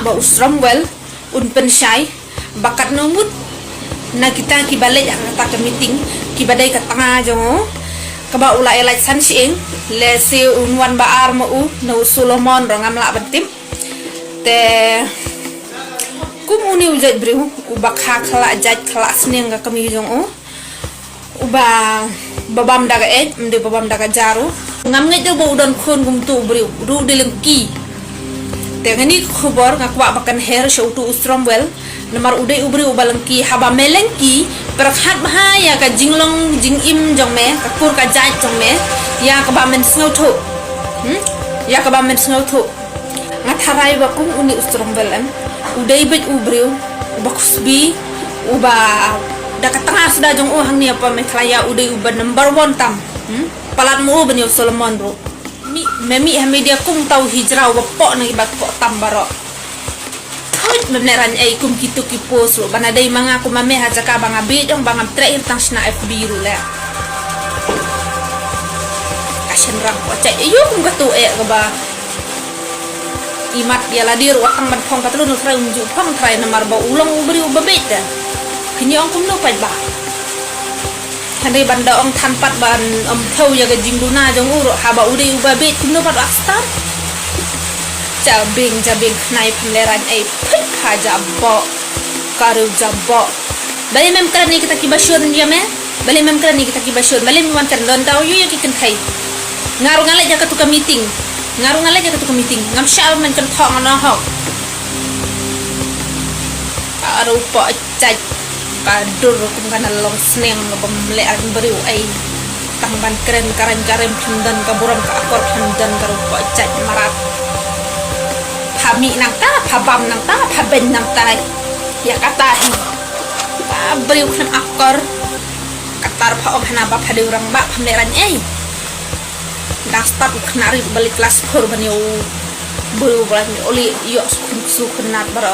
ba usram well un pensyai bakat numut na kita kibalik yang kata ke meeting kibadai ke tengah jong ka ba ula elai san siing le se unwan ba ar mo no Solomon rongam la bentim te kum uni ujat breu ubak ha khala jat khala sneng ga kami jong uba babam daga mde babam daga jaru ngam ngai do udon khon gum tu breu ru dilengki te ngani khobor ngakwa bakan her show tu usram well nomor udai ubri ubalengki haba melengki perkhat bahaya ka jinglong jingim jong me ka kur ka jat jong me ya ka ba men snau thu ya ka ba men snau thu ngatharai ba kum uni usram well udai bet ubri ubakusbi uba dakat tengah sudah jong hang ni apa me klaya udai uba number 1 tam palat mu bani Solomon bro memi media kum tau hijrah wapok nang ibat pok tambaro hoi memneran ai kum kitu ki post lo bana dai manga ku mame haja ka banga be dong banga trail tang sna FB ru le asen rang ko cai yo kum gatu ga ba imat ya la dir watang ban phong katlu no trai unju phong trai namar ba ulang ubri ubabet da kini ong kum no pai ba Handai banda ong tanpat ban thau ya ga jingduna jong uro haba udai ubabet kumno pat astar jabing knai pemleran ai phik ha jabbo karu jabbo bali mem karani kita ki basyur dia me bali mem karani kita ki basyur bali mem kan don tahu yu ya ki kan khai ngaru ngale ja ka meeting ngam syal men kan thong no ho aru po cai kadur kum kana long sneng bemle an beriu ai tangban keren karan pindan kaburam ka akor pindan karu po cai marat Pami nang ta, pabam nang ta, paben nang ta. Ya kata beriu kan akor katar pa om hana ba phade urang ba pamleran dastar khnari balik kelas 4 bani beriu bani oli yo su khnat bara